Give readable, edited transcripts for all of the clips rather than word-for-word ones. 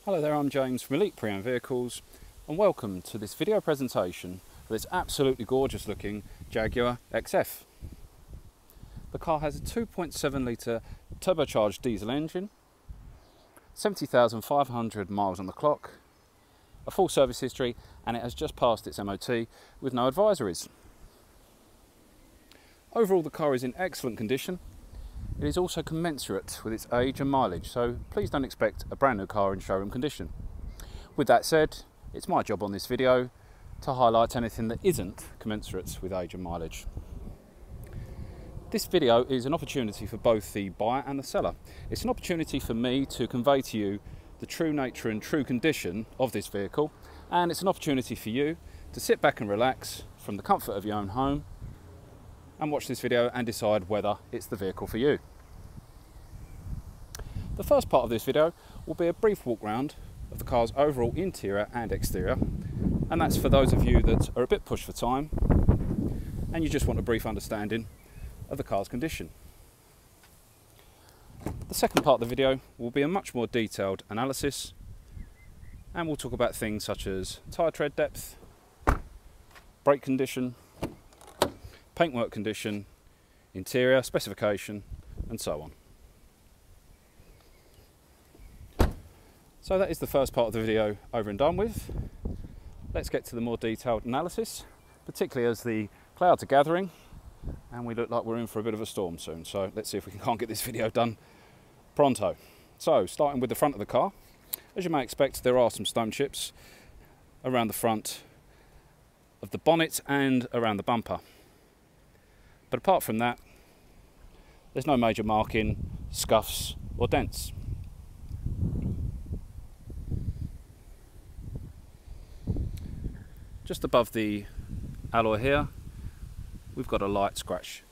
Hello there, I'm James from Elite Pre-Owned Vehicles and welcome to this video presentation of this absolutely gorgeous looking Jaguar XF. The car has a 2.7 litre turbocharged diesel engine, 70,500 miles on the clock, a full service history, and it has just passed its MOT with no advisories. Overall, the car is in excellent condition. It is also commensurate with its age and mileage, so please don't expect a brand new car in showroom condition. With that said, it's my job on this video to highlight anything that isn't commensurate with age and mileage. This video is an opportunity for both the buyer and the seller. It's an opportunity for me to convey to you the true nature and true condition of this vehicle, and it's an opportunity for you to sit back and relax from the comfort of your own home and watch this video and decide whether it's the vehicle for you. The first part of this video will be a brief walk round of the car's overall interior and exterior, and that's for those of you that are a bit pushed for time and you just want a brief understanding of the car's condition. The second part of the video will be a much more detailed analysis, and we'll talk about things such as tyre tread depth, brake condition, paintwork condition, interior specification, and so on. So that is the first part of the video over and done with. Let's get to the more detailed analysis, particularly as the clouds are gathering and we look like we're in for a bit of a storm soon. So let's see if we can't get this video done pronto. So starting with the front of the car, as you may expect, there are some stone chips around the front of the bonnet and around the bumper. But apart from that, there's no major marking, scuffs or dents. Just above the alloy here, we've got a light scratch.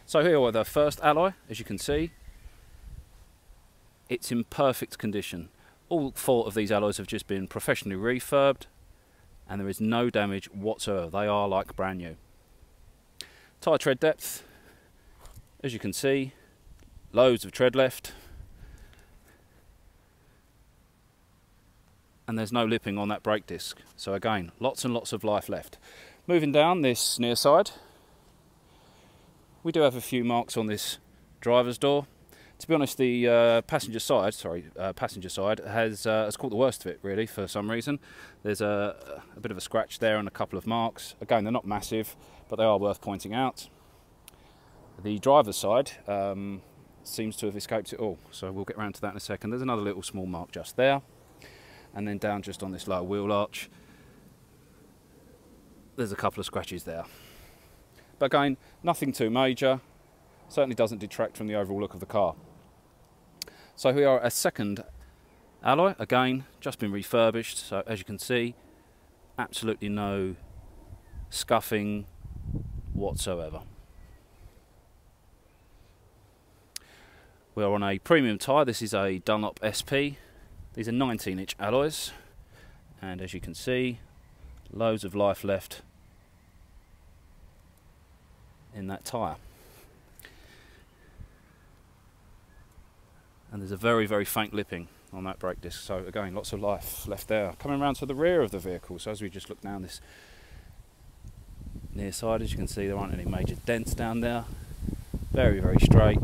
So here are the first alloy. As you can see, it's in perfect condition. All four of these alloys have just been professionally refurbed and there is no damage whatsoever. They are like brand new. Tyre tread depth, as you can see, loads of tread left, and there's no lipping on that brake disc, so again, lots and lots of life left. Moving down this near side, we do have a few marks on this driver's door. To be honest, the passenger side has caught the worst of it really for some reason. There's a bit of a scratch there and a couple of marks. Again, they're not massive, but they are worth pointing out. The driver's side seems to have escaped it all, so we'll get around to that in a second. There's another little small mark just there, and then down just on this lower wheel arch, there's a couple of scratches there. But again, nothing too major, certainly doesn't detract from the overall look of the car. So here we are, a second alloy, again, just been refurbished, so as you can see, absolutely no scuffing whatsoever. We are on a premium tyre. This is a Dunlop SP. These are 19-inch alloys, and as you can see, loads of life left in that tyre. And there's a very, very faint lipping on that brake disc, so again, lots of life left there. Coming around to the rear of the vehicle, so as we just look down this near side, as you can see, there aren't any major dents down there. Very, very straight,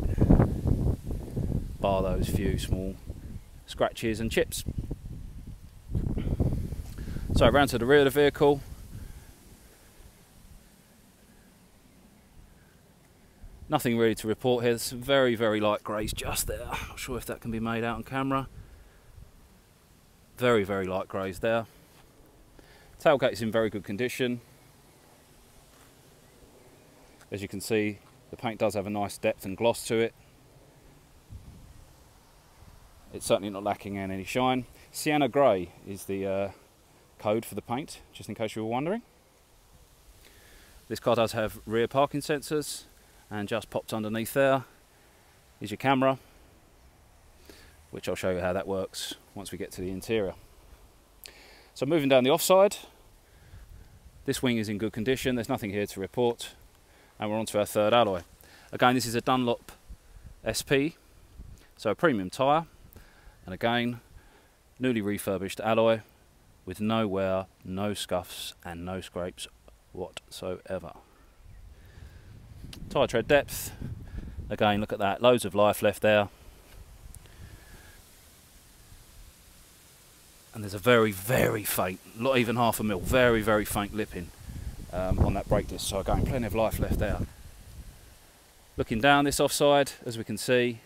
bar those few small scratches and chips. So around to the rear of the vehicle, nothing really to report here. There's some very, very light greys just there. Not sure if that can be made out on camera. Very, very light greys there. Tailgate is in very good condition. As you can see, the paint does have a nice depth and gloss to it. It's certainly not lacking in any shine. Sienna Grey is the code for the paint, just in case you were wondering. This car does have rear parking sensors, and just popped underneath there is your camera, which I'll show you how that works once we get to the interior. So moving down the offside, this wing is in good condition, there's nothing here to report, and we're on to our third alloy. Again, this is a Dunlop SP, so a premium tyre, and again, newly refurbished alloy with no wear, no scuffs and no scrapes whatsoever. Tyre tread depth, again look at that, loads of life left there. And there's a very, very faint, not even half a mil, very, very faint lipping on that brake disc. So again, plenty of life left there. Looking down this offside, as we can see,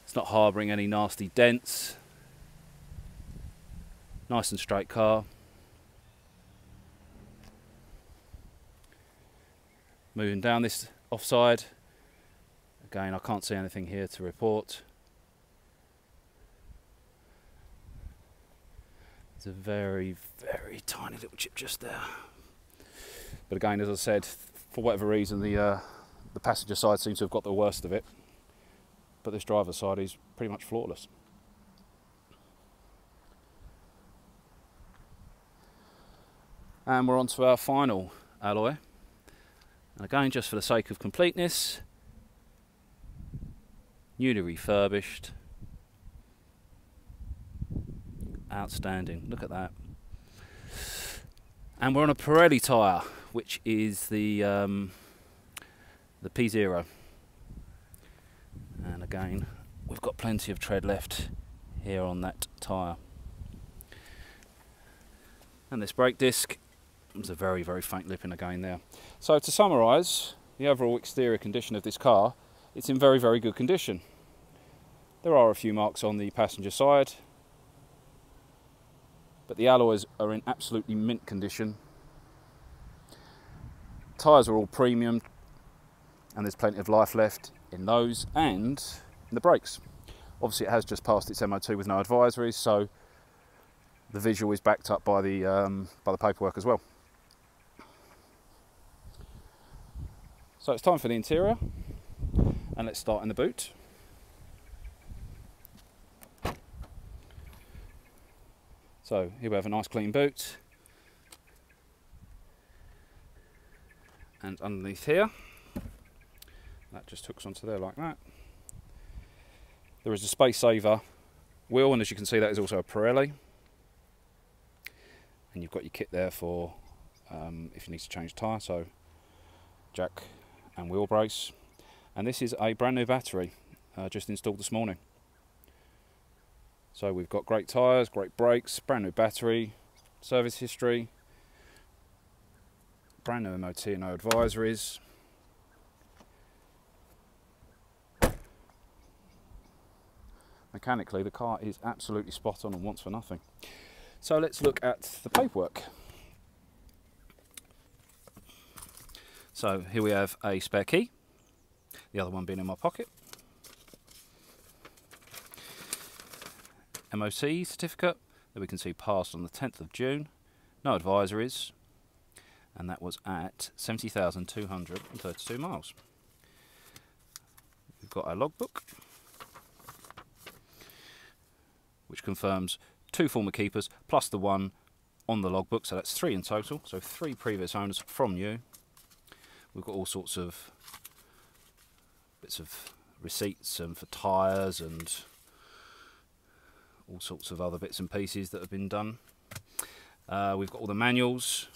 it's not harbouring any nasty dents. Nice and straight car. Moving down this offside, again I can't see anything here to report. There's a very, very tiny little chip just there. But again, as I said, for whatever reason, the passenger side seems to have got the worst of it. But this driver's side is pretty much flawless. And we're on to our final alloy. And again, just for the sake of completeness, newly refurbished. Outstanding, look at that. And we're on a Pirelli tyre, which is the P0. And again, we've got plenty of tread left here on that tyre. And this brake disc, there's a very, very faint lipping again there. So to summarise the overall exterior condition of this car, it's in very, very good condition. There are a few marks on the passenger side, but the alloys are in absolutely mint condition. Tyres are all premium, and there's plenty of life left in those and in the brakes. Obviously it has just passed its MOT with no advisories, so the visual is backed up by the paperwork as well. So it's time for the interior, and let's start in the boot. So here we have a nice clean boot, and underneath here, that just hooks onto there like that. There is a space saver wheel, and as you can see that is also a Pirelli, and you've got your kit there for if you need to change tyre, so jack and wheel brace. And this is a brand new battery just installed this morning. So we've got great tyres, great brakes, brand new battery, service history, brand new MOT and no advisories. Mechanically the car is absolutely spot on and wants for nothing. So let's look at the paperwork. So here we have a spare key, the other one being in my pocket. MOT certificate that we can see passed on the 10th of June, no advisories, and that was at 70,232 miles. We've got our logbook, which confirms 2 former keepers plus the one on the logbook, so that's 3 in total, so 3 previous owners from new. We've got all sorts of bits of receipts for tyres and all sorts of other bits and pieces that have been done. We've got all the manuals,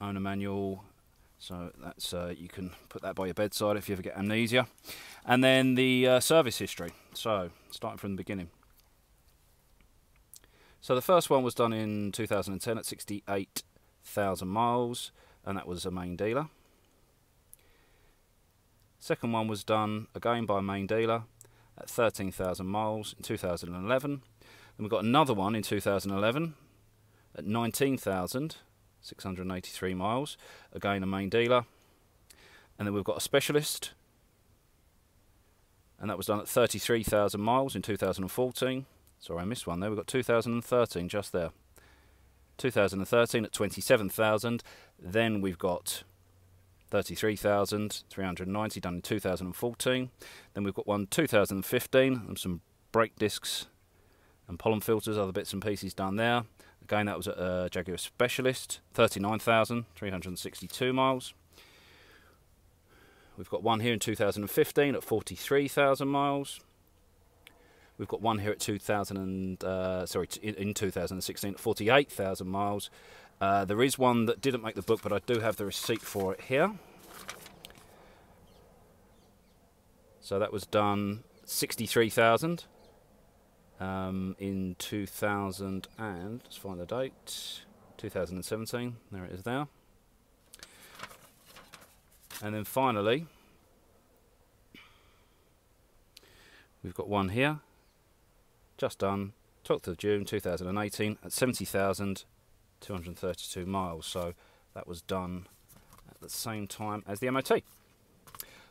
owner manual, so that's you can put that by your bedside if you ever get amnesia. And then the service history, so starting from the beginning. So the first one was done in 2010 at 68,000 miles, and that was a main dealer. Second one was done again by a main dealer at 13,000 miles in 2011. Then we got another one in 2011 at 19,683 miles, again a main dealer. And then we've got a specialist, and that was done at 33,000 miles in 2014. Sorry, I missed one there. We've got 2013 just there. 2013 at 27,000. Then we've got 33,390 done in 2014. Then we've got one 2015 and some brake discs and pollen filters, other bits and pieces done there. Again, that was at a Jaguar Specialist, 39,362 miles. We've got one here in 2015 at 43,000 miles. We've got one here at in 2016 at 48,000 miles. There is one that didn't make the book, but I do have the receipt for it here. So that was done 63,000 in 2000 and, let's find the date, 2017. There it is there. And then finally, we've got one here, just done 12th of June 2018 at 70,232 miles. So that was done at the same time as the MOT.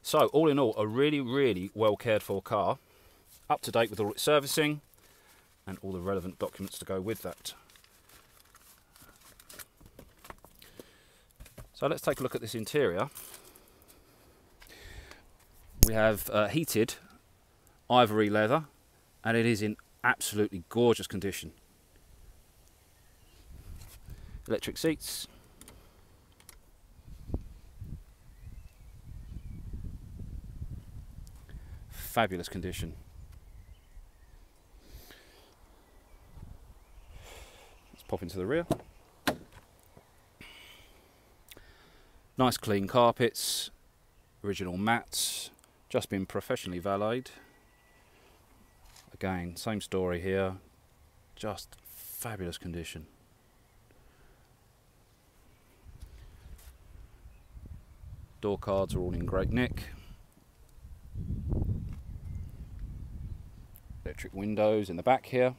So all in all, a really, really well cared for car, up to date with all its servicing and all the relevant documents to go with that. So let's take a look at this interior. We have heated ivory leather, and it is in absolutely gorgeous condition. Electric seats. Fabulous condition. Let's pop into the rear. Nice clean carpets, original mats, just been professionally valeted. Again, same story here, just fabulous condition. Door cards are all in great nick. Electric windows in the back here.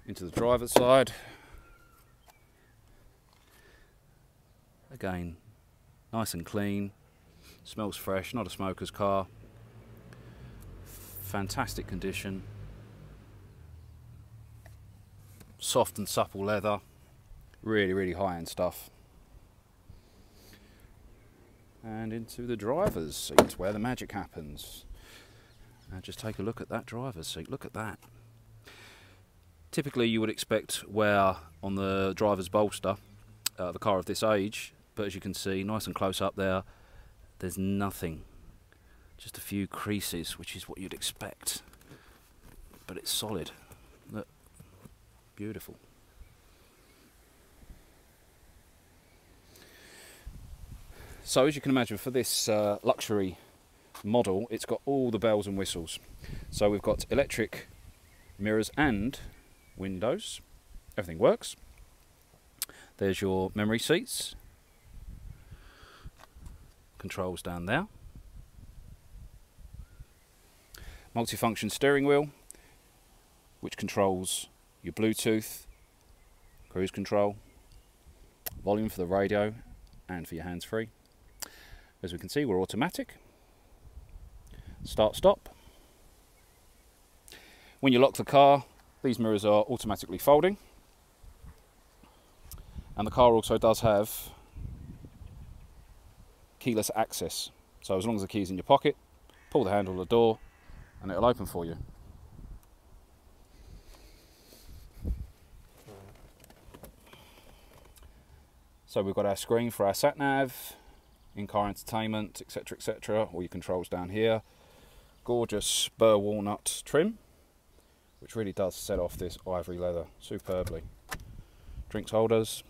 Into the driver's side. Again, nice and clean. Smells fresh, not a smoker's car. Fantastic condition. Soft and supple leather. Really, really high-end stuff. And into the driver's seat where the magic happens. And just take a look at that driver's seat. Look at that. Typically you would expect wear on the driver's bolster of a car of this age, but as you can see, nice and close up there, there's nothing. Just a few creases, which is what you'd expect. But it's solid. Look, beautiful. So as you can imagine, for this luxury model, it's got all the bells and whistles. So we've got electric mirrors and windows. Everything works. There's your memory seats. Controls down there. Multifunction steering wheel, which controls your Bluetooth, cruise control, volume for the radio and for your hands-free. As we can see, we're automatic. Start, stop. When you lock the car, these mirrors are automatically folding. And the car also does have keyless access. So as long as the key's in your pocket, pull the handle of the door and it'll open for you. So we've got our screen for our sat nav, in-car entertainment, etc, etc. All your controls down here. Gorgeous burr walnut trim, which really does set off this ivory leather superbly. Drinks holders.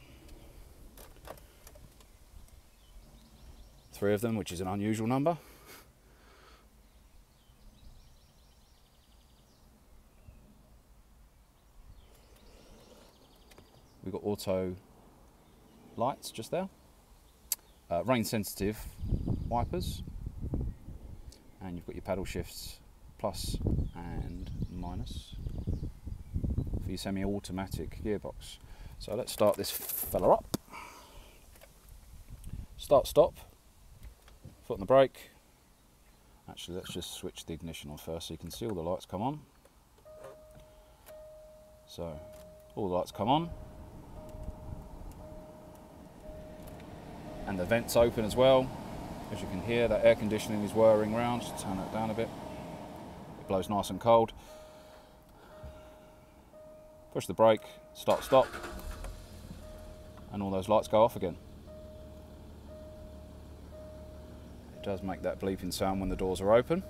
3 of them, which is an unusual number. We've got auto lights just there. Rain sensitive wipers. And you've got your paddle shifts, plus and minus, for your semi-automatic gearbox. So let's start this fella up. Start, stop. Foot on the brake. Actually, let's just switch the ignition on first so you can see all the lights come on. So, all the lights come on. And the vents open as well. As you can hear, that air conditioning is whirring around. Just turn that down a bit. It blows nice and cold. Push the brake, start, stop. and all those lights go off again. It does make that bleeping sound when the doors are open.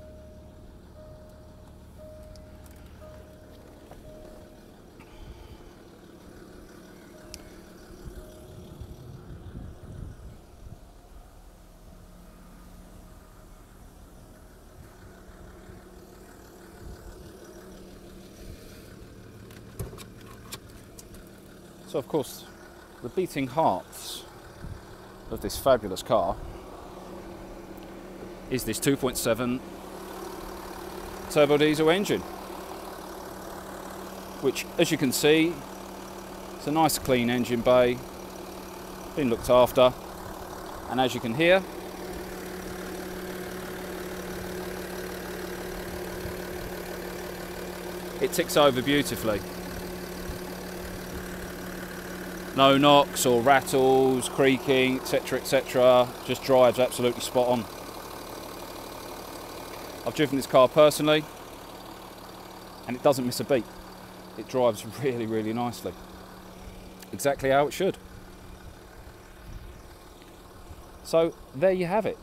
So of course, the beating hearts of this fabulous car is this 2.7 turbo diesel engine, which, as you can see, it's a nice clean engine bay, been looked after, and as you can hear, it ticks over beautifully. No knocks or rattles, creaking, etc, etc. Just drives absolutely spot on. I've driven this car personally and it doesn't miss a beat. It drives really, really nicely. Exactly how it should. So there you have it.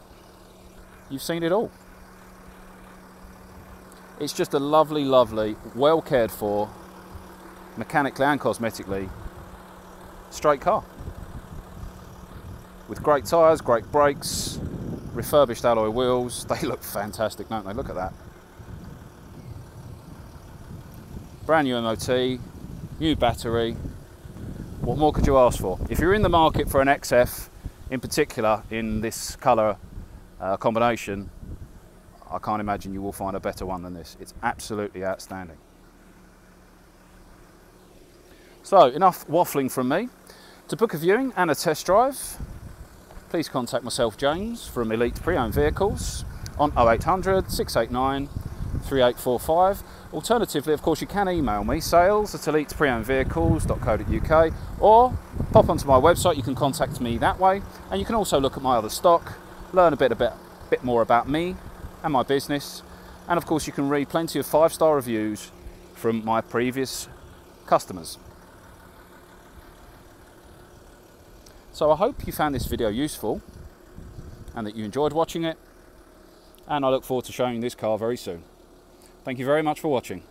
You've seen it all. It's just a lovely, lovely, well cared for, mechanically and cosmetically, straight car with great tyres, great brakes, refurbished alloy wheels. They look fantastic, don't they? Look at that. Brand new MOT, new battery. What more could you ask for? If you're in the market for an XF, in particular in this colour combination, I can't imagine you will find a better one than this. It's absolutely outstanding. So, enough waffling from me. To book a viewing and a test drive, please contact myself, James, from Elite Pre-Owned Vehicles on 0800 689 3845. Alternatively, of course, you can email me, sales@elitepreownedvehicles.co.uk, or pop onto my website. You can contact me that way, and you can also look at my other stock, learn a bit more about me and my business, and of course you can read plenty of 5-star reviews from my previous customers. So I hope you found this video useful and that you enjoyed watching it, and I look forward to showing you this car very soon. Thank you very much for watching.